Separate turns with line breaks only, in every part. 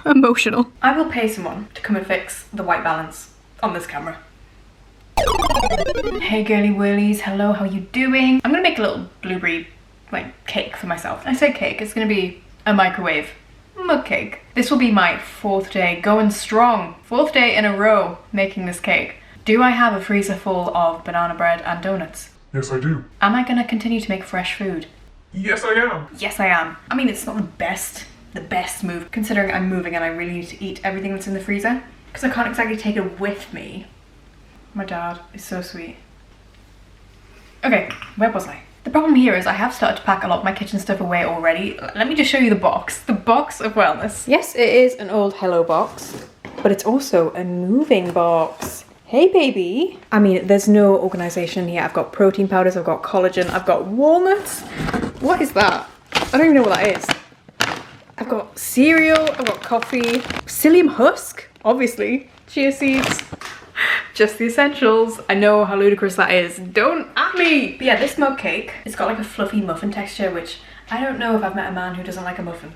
emotional. I will pay someone to come and fix the white balance on this camera. Hey girly whirlies, hello, how you doing? I'm gonna make a little blueberry like cake for myself. I say cake, it's gonna be a microwave mug cake. This will be my 4th day going strong. 4th day in a row making this cake. Do I have a freezer full of banana bread and donuts?
Yes, I do.
Am I gonna continue to make fresh food?
Yes, I am.
Yes, I am. I mean, it's not the best move considering I'm moving and I really need to eat everything that's in the freezer because I can't exactly take it with me. My dad is so sweet. Okay, where was I? The problem here is I have started to pack a lot of my kitchen stuff away already. Let me just show you the box. The box of wellness. Yes, it is an old Hello box, but it's also a moving box. Hey baby. I mean, there's no organization here. I've got protein powders, I've got collagen, I've got walnuts. What is that? I don't even know what that is. I've got cereal, I've got coffee, psyllium husk, obviously, chia seeds. Just the essentials. I know how ludicrous that is. Don't at me! But yeah, this mug cake, it's got like a fluffy muffin texture, which I don't know if I've met a man who doesn't like a muffin.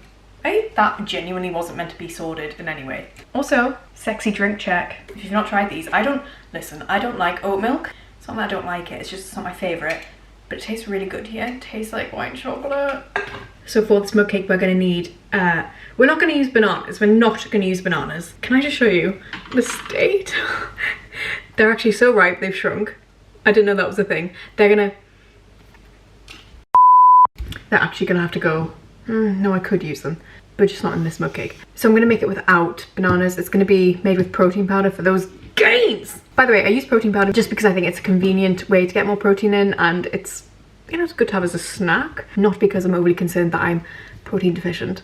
That genuinely wasn't meant to be sordid in any way. Also, sexy drink check. If you've not tried these, I don't like oat milk. It's not that I don't like it, it's just it's not my favourite. But it tastes really good here. It tastes like white chocolate. So for this mug cake, we're gonna need, we're not gonna use bananas. We're not gonna use bananas. Can I just show you the state? They're actually so ripe, they've shrunk. I didn't know that was a thing. They're actually gonna have to go. No, I could use them, but just not in this mug cake. So I'm gonna make it without bananas. It's gonna be made with protein powder for those gains. By the way, I use protein powder just because I think it's a convenient way to get more protein in, and it's, you know, it's good to have as a snack. Not because I'm overly concerned that I'm protein deficient,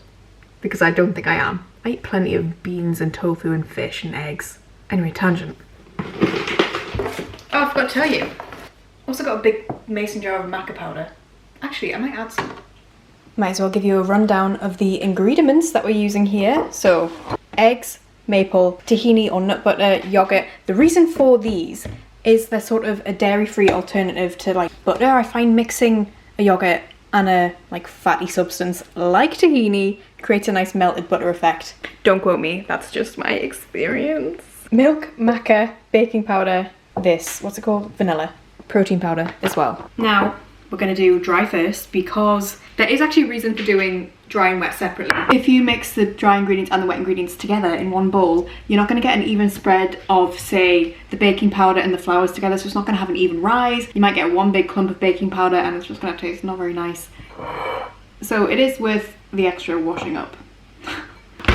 because I don't think I am. I eat plenty of beans and tofu and fish and eggs. Anyway, tangent. Oh, I forgot to tell you. Also got a big mason jar of maca powder. Actually, I might add some. Might as well give you a rundown of the ingredients that we're using here. So, eggs, maple, tahini or nut butter, yogurt. The reason for these is they're sort of a dairy-free alternative to like butter. I find mixing a yogurt and a like fatty substance like tahini creates a nice melted butter effect. Don't quote me, that's just my experience. Milk, maca, baking powder, this, what's it called? Vanilla. Protein powder as well. Now, we're gonna do dry first because there is actually a reason for doing dry and wet separately. If you mix the dry ingredients and the wet ingredients together in one bowl, you're not gonna get an even spread of, say, the baking powder and the flours together, so it's not gonna have an even rise. You might get one big clump of baking powder and it's just gonna taste not very nice. So it is worth the extra washing up.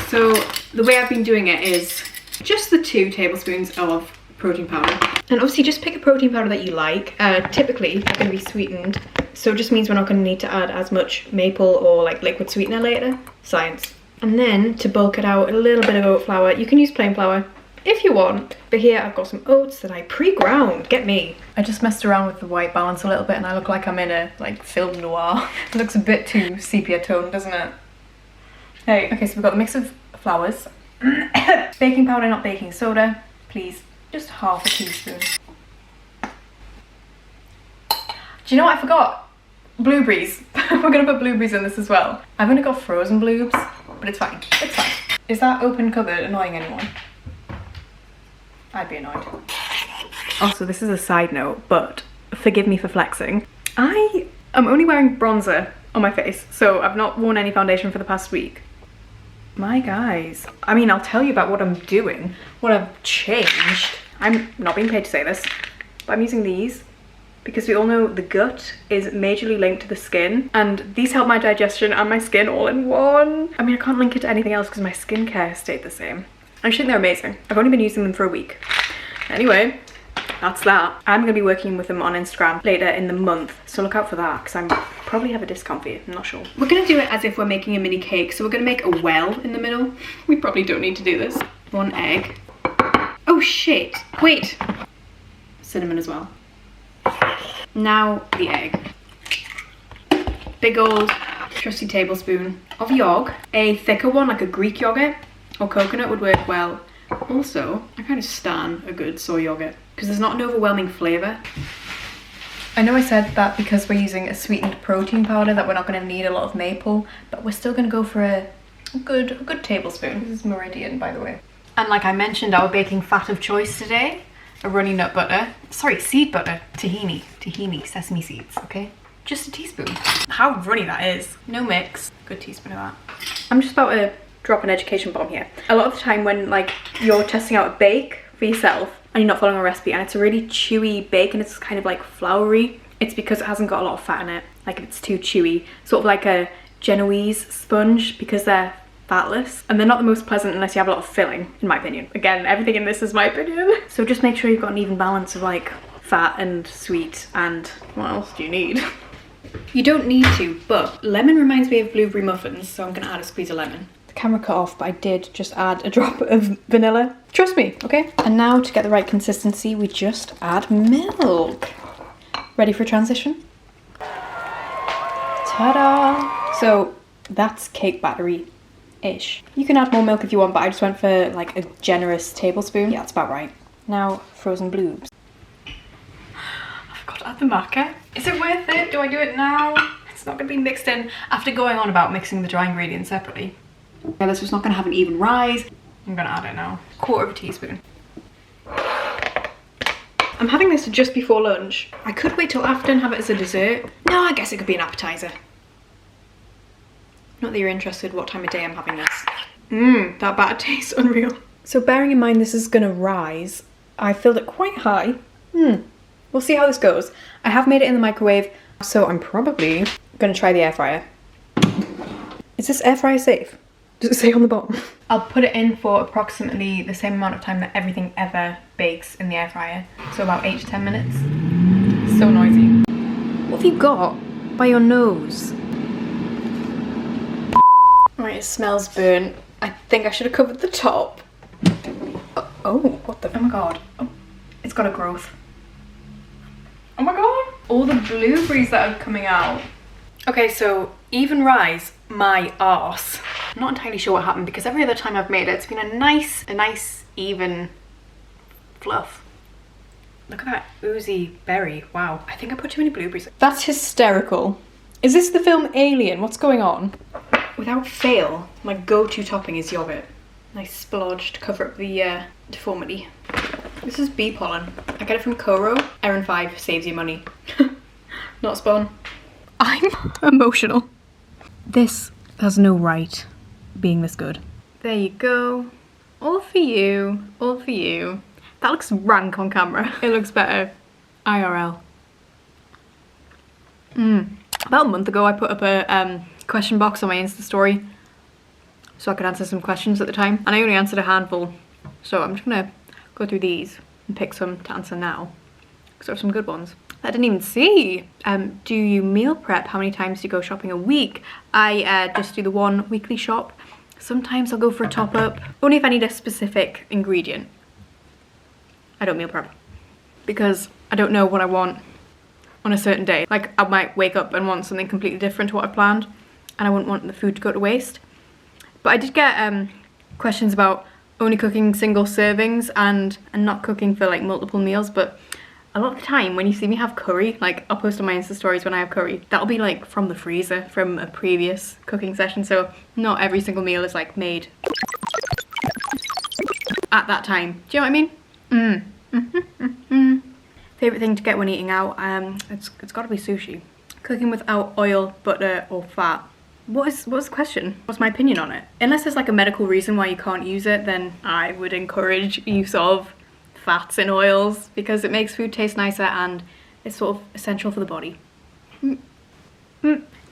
So the way I've been doing it is just the 2 tablespoons of protein powder. And obviously just pick a protein powder that you like. Typically they're going to be sweetened, so it just means we're not going to need to add as much maple or like liquid sweetener later. Science. And then to bulk it out, a little bit of oat flour. You can use plain flour if you want, but here I've got some oats that I pre-ground. Get me. I just messed around with the white balance a little bit and I look like I'm in a like film noir. It looks a bit too sepia toned, doesn't it? Hey, okay, so we've got the mix of flours, baking powder, not baking soda, please. Just half a teaspoon. Do you know what I forgot? Blueberries. We're gonna put blueberries in this as well. I've only got frozen blues, but it's fine. It's fine. Is that open cupboard annoying anyone? I'd be annoyed. Also, this is a side note, but forgive me for flexing. I am only wearing bronzer on my face, so I've not worn any foundation for the past week. My guys, I mean, I'll tell you about what I'm doing, what I've changed. I'm not being paid to say this, but I'm using these because we all know the gut is majorly linked to the skin, and these help my digestion and my skin all in one. I mean, I can't link it to anything else because my skincare has stayed the same. I just think they're amazing. I've only been using them for a week. Anyway, that's that. I'm gonna be working with them on Instagram later in the month, so look out for that because I'm probably have a discount for you, I'm not sure. We're gonna do it as if we're making a mini cake, so we're gonna make a well in the middle. We probably don't need to do this. 1 egg. Oh shit, wait. Cinnamon as well. Now the egg. Big old trusty tablespoon of yogurt. A thicker one, like a Greek yogurt or coconut would work well. Also, I kind of stan a good soy yogurt because there's not an overwhelming flavour. I know I said that because we're using a sweetened protein powder that we're not going to need a lot of maple, but we're still going to go for a a good tablespoon. This is Meridian, by the way. And like I mentioned, our baking fat of choice today, a runny nut butter. Sorry, seed butter. Tahini, sesame seeds, okay? Just a teaspoon. How runny that is. No mix. Good teaspoon of that. I'm just about to drop an education bomb here. A lot of the time when like you're testing out a bake for yourself and you're not following a recipe and it's a really chewy bake and it's kind of like floury, it's because it hasn't got a lot of fat in it. Like if it's too chewy, sort of like a Genoese sponge, because they're fatless and they're not the most pleasant unless you have a lot of filling, in my opinion. Again, everything in this is my opinion. So just make sure you've got an even balance of like fat and sweet, and what else do you need? You don't need to, but lemon reminds me of blueberry muffins, so I'm gonna add a squeeze of lemon. The camera cut off, but I did just add a drop of vanilla. Trust me, okay? And now to get the right consistency, we just add milk. Ready for transition? Ta-da! So that's cake battery-ish. You can add more milk if you want, but I just went for like a generous tablespoon. Yeah, that's about right. Now, frozen bloobs. I forgot to add the maca. Is it worth it? Do I do it now? It's not gonna be mixed in after going on about mixing the dry ingredients separately. Yeah, this was not gonna have an even rise. I'm gonna add it now. 1/4 teaspoon. I'm having this just before lunch. I could wait till after and have it as a dessert. No, I guess it could be an appetizer. Not that you're interested what time of day I'm having this. That batter tastes unreal. So bearing in mind this is gonna rise, I filled it quite high. We'll see how this goes. I have made it in the microwave, so I'm probably gonna try the air fryer. Is this air fryer safe? Does it say on the bottom? I'll put it in for approximately the same amount of time that everything ever bakes in the air fryer. So about 8 to 10 minutes. So noisy. What have you got by your nose? Right, it smells burnt. I think I should have covered the top. Oh, what the? Oh my god. Oh, it's got a growth. Oh my god. All the blueberries that are coming out. Okay, so even rise, my arse. I'm not entirely sure what happened because every other time I've made it, it's been a nice even fluff. Look at that oozy berry. Wow, I think I put too many blueberries. That's hysterical. Is this the film Alien? What's going on? Without fail, my go-to topping is yogurt. Nice splodge to cover up the deformity. This is bee pollen. I get it from Koro. Erin 5 saves you money. Not spawn. I'm emotional. This has no right being this good. There you go. All for you. All for you. That looks rank on camera. It looks better IRL. About a month ago I put up a question box on my Insta story so I could answer some questions at the time, and I only answered a handful, so I'm just gonna go through these and pick some to answer now because there are some good ones. I didn't even see. Do you meal prep? How many times do you go shopping a week? I just do the one weekly shop. Sometimes I'll go for a top up, only if I need a specific ingredient. I don't meal prep because I don't know what I want on a certain day. Like I might wake up and want something completely different to what I planned, and I wouldn't want the food to go to waste. But I did get questions about only cooking single servings and not cooking for like multiple meals, but a lot of the time when you see me have curry, like I'll post on my Insta stories when I have curry, that'll be like from the freezer from a previous cooking session, so not every single meal is like made at that time. Do you know what I mean? Favorite thing to get when eating out? It's got to be sushi. Cooking without oil, butter or fat. What's the question? What's my opinion on it? Unless there's like a medical reason why you can't use it, then I would encourage use of fats and oils because it makes food taste nicer and it's sort of essential for the body. Do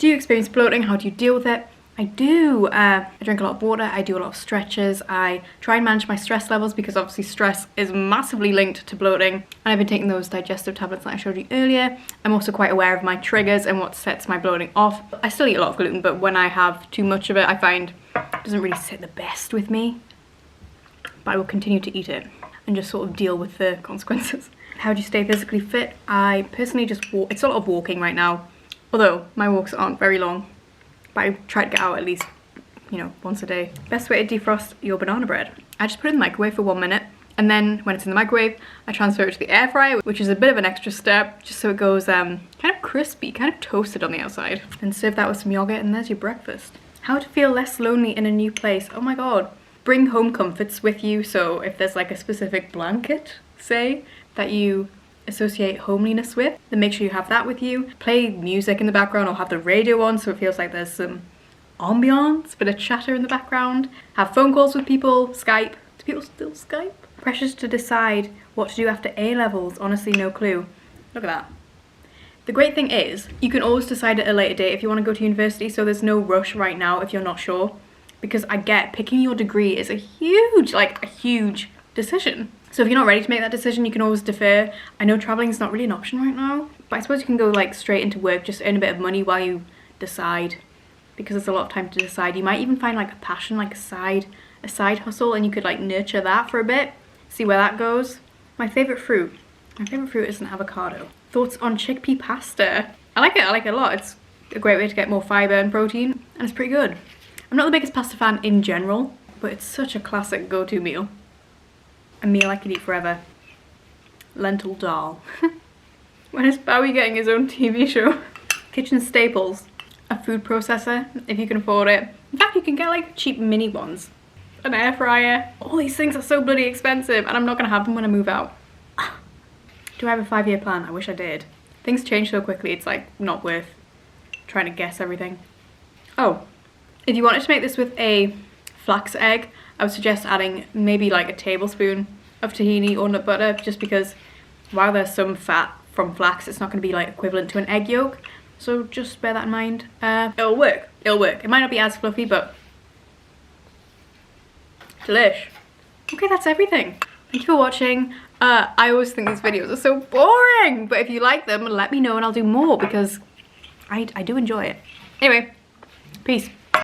you experience bloating? How do you deal with it? I do. I drink a lot of water, I do a lot of stretches, I try and manage my stress levels because obviously stress is massively linked to bloating, and I've been taking those digestive tablets that I showed you earlier. I'm also quite aware of my triggers and what sets my bloating off. I still eat a lot of gluten, but when I have too much of it, I find it doesn't really sit the best with me. But I will continue to eat it and just sort of deal with the consequences. How do you stay physically fit? I personally just walk. It's a lot of walking right now, although my walks aren't very long. But I try to get out at least, you know, once a day. Best way to defrost your banana bread. I just put it in the microwave for 1 minute, and then when it's in the microwave, I transfer it to the air fryer, which is a bit of an extra step, just so it goes kind of crispy, kind of toasted on the outside. And serve that with some yogurt, and there's your breakfast. How to feel less lonely in a new place. Oh my god. Bring home comforts with you, so if there's like a specific blanket, say, that you associate homeliness with, then make sure you have that with you. Play music in the background or have the radio on so it feels like there's some ambiance, bit of chatter in the background. Have phone calls with people, Skype. Do people still Skype? Pressures to decide what to do after A-levels. Honestly, no clue. Look at that. The great thing is, you can always decide at a later date if you want to go to university, so there's no rush right now if you're not sure. Because I get picking your degree is a huge decision. So if you're not ready to make that decision, you can always defer. I know traveling is not really an option right now, but I suppose you can go like straight into work, just earn a bit of money while you decide, because there's a lot of time to decide. You might even find like a passion, like a side hustle, and you could like nurture that for a bit, see where that goes. My favorite fruit is an avocado. Thoughts on chickpea pasta? I like it a lot. It's a great way to get more fiber and protein, and it's pretty good. I'm not the biggest pasta fan in general, but it's such a classic go-to meal. A meal I could eat forever. Lentil dal. When is Bowie getting his own TV show? Kitchen staples. A food processor, if you can afford it. In fact, you can get like cheap mini ones. An air fryer. All these things are so bloody expensive, and I'm not gonna have them when I move out. Do I have a 5-year plan? I wish I did. Things change so quickly, it's like not worth trying to guess everything. Oh, if you wanted to make this with a flax egg, I would suggest adding maybe like a tablespoon of tahini or nut butter, just because while there's some fat from flax, it's not going to be like equivalent to an egg yolk. So just bear that in mind. It'll work. It might not be as fluffy, but delish. Okay, that's everything. Thank you for watching. I always think these videos are so boring, but if you like them, let me know and I'll do more, because I do enjoy it. Anyway, peace.